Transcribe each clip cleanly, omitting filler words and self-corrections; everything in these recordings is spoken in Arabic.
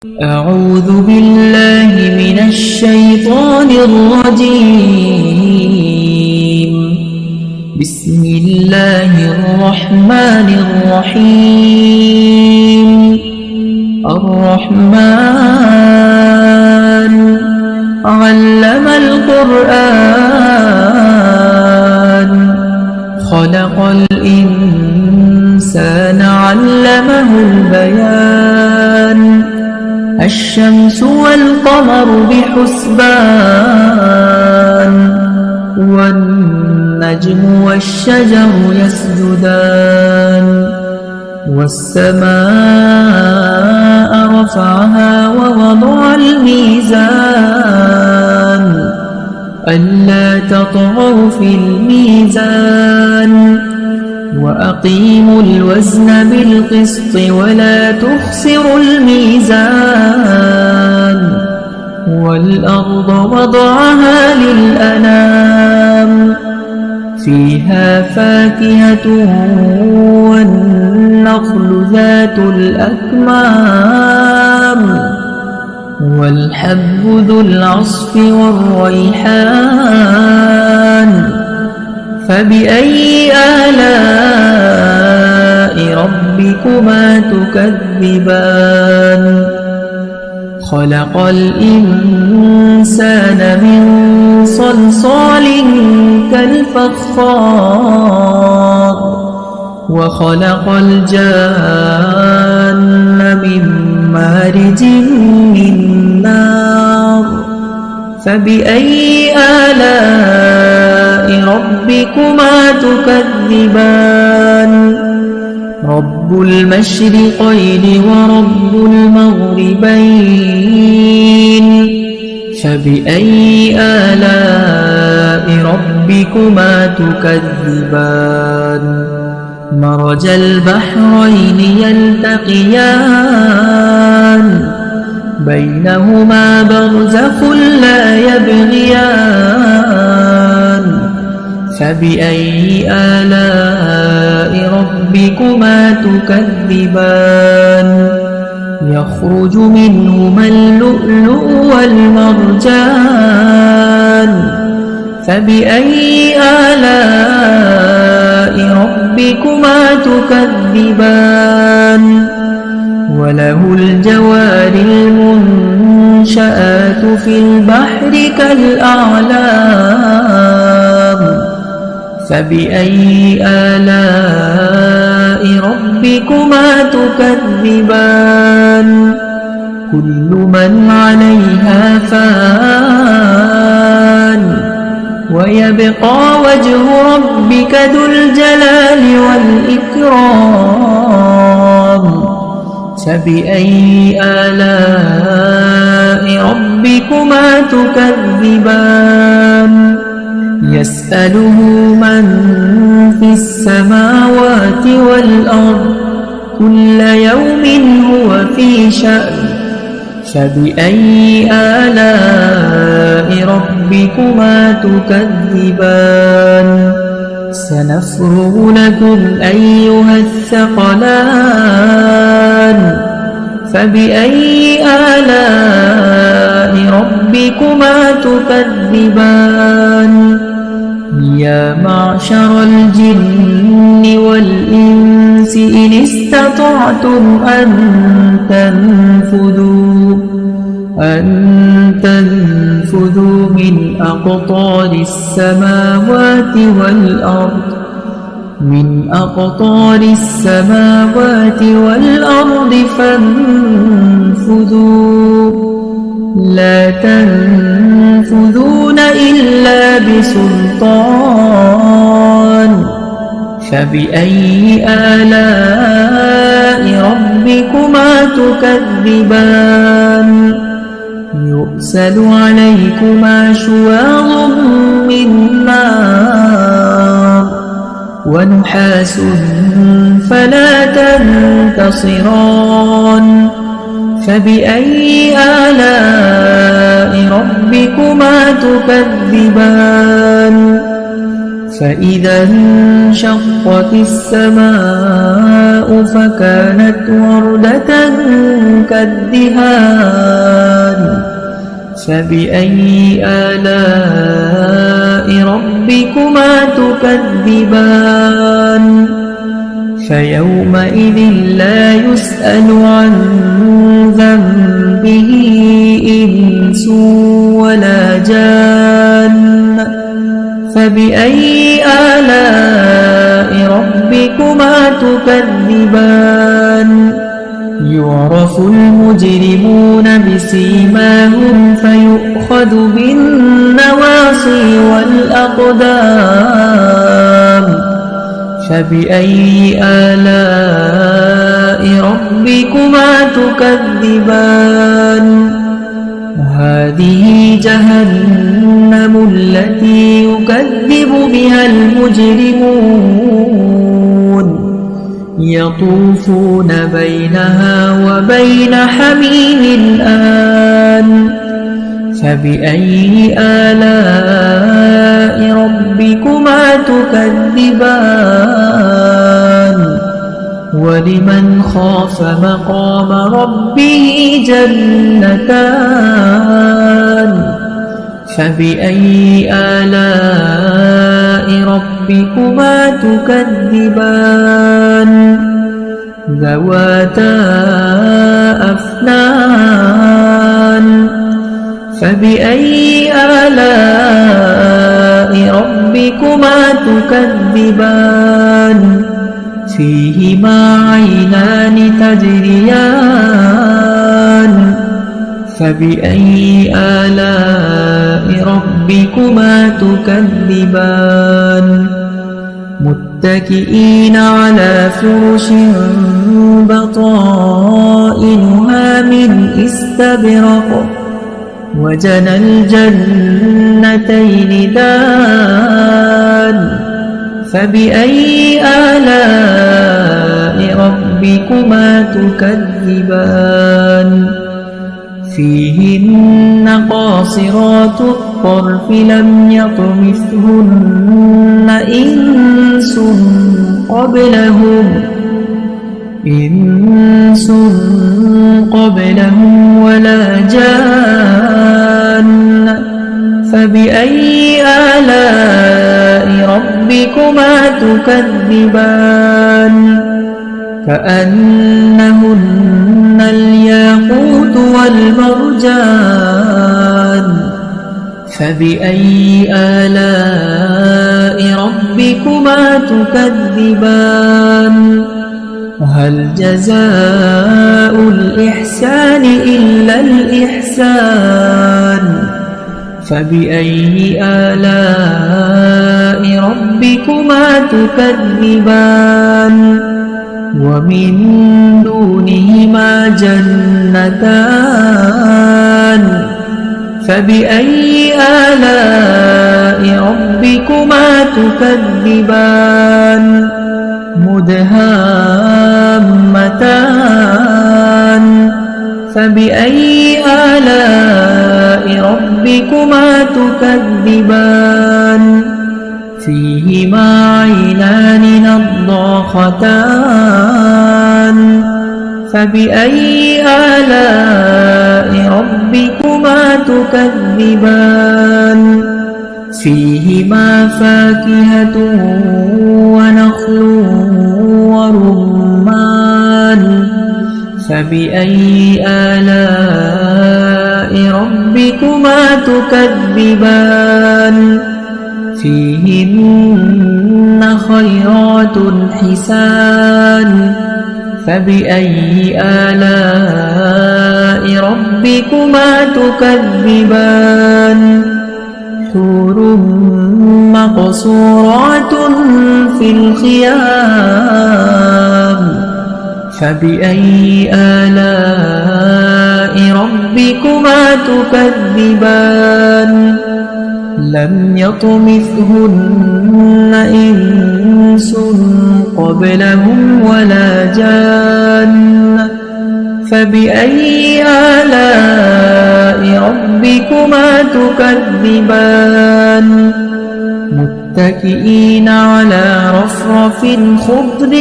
أعوذ بالله من الشيطان الرجيم. بسم الله الرحمن الرحيم. الرحمن علم القرآن خلق الإنسان علمه البيان. الشمس والقمر بحسبان والنجم والشجر يسجدان. والسماء رفعها ووضع الميزان ألا تطغوا في الميزان وأقيموا الوزن بالقسط ولا تخسروا الميزان. والأرض وضعها للأنام فيها فاكهة والنخل ذات الأكمام والحب ذو العصف والريحان. فبأي آلاء ربكما تكذبان. خلق الإنسان من صلصال كالفخار وخلق الجان من مارج من نار. فبأي آلاء ربكما تكذبان. رب المشرقين ورب المغربين. فبأي آلاء ربكما تكذبان. مرج البحرين يلتقيان بينهما برزخ لا يبغيان. فبأي آلاء ربكما تكذبان. يخرج منهما اللؤلؤ والمرجان. فبأي آلاء ربكما تكذبان. وله الجوار المنشآت في البحر كالأعلام. فبأي آلاء ربكما تكذبان. كل من عليها فان ويبقى وجه ربك ذو الجلال والإكرام. فبأي آلاء ربكما تكذبان. يسأله من في السماوات والأرض كل يوم هو في شأن. فبأي آلاء ربكما تكذبان. سنفرغ لكم أيها الثقلان. فبأي آلاء ربكما تكذبان. يا معشر الجن والإنس إن استطعتم أن تنفذوا من أقطار السماوات والأرض فانفذوا لا تنفذون إلا بسلطان. فبأي آلاء ربكما تكذبان. يرسل عليكما شواظ من نار ونحاس فلا تنتصران. فبأي آلاء ربكما تكذبان. فإذا انشقت السماء فكانت وردة كالدهان فبأي آلاء ربكما تكذبان فيومئذ لا يسأل عن ذنبه إنس ولا جان فبأي آلاء ربكما تكذبان يعرف المجرمون بسيماهم فيؤخذ بالنواصي والأقدام فبأي آلاء ربكما تكذبان هذه جهنم التي يكذب بها المجرمون يطوفون بينها وبين حميم آن فبأي آلاء ربكما تكذبان ولمن خاف مقام ربه جنتان فبأي آلاء ربكما تكذبان ذواتا أفنان فبأي آلاء ربكما تكذبان فيهما عينان تجريان فبأي آلاء ربكما تكذبان متكئين على فرش بطائنها من استبرق وجنى الجنتين دان فبأي آلاء ربكما تكذبان فيهن قاصرات الطرف لم يطمثهن إنس قبلهم ولا جان فبأي آلاء ربكما تكذبان كأنهن الياقوت والمرجان فبأي آلاء ربكما تكذبان هل جزاء الإحسان إلا الإحسان فبأي آلاء ربكما تكذبان ومن دونهما جنتان فبأي آلاء ربكما تكذبان مدهامتان فبأي آلاء ربكما تكذبان فيهما عينان نضاختان فبأي آلاء ربكما تكذبان فيهما فاكهة ونخل ورمان فبأي آلاء ربكما تكذبان فيهن خيرات حسان فبأي آلاء ربكما تكذبان حور مقصورات في الخيام فبأي آلاء ربكما تكذبان لم يطمثهن إنس قبلهم ولا جان فبأي آلاء ربكما تكذبان متكئين على رفرف خضر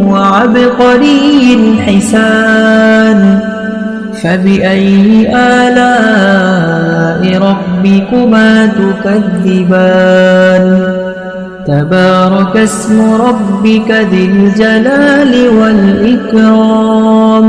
وعبقري حسان فبأي آلاء ربكما تكذبان تبارك اسم ربك ذي الجلال والإكرام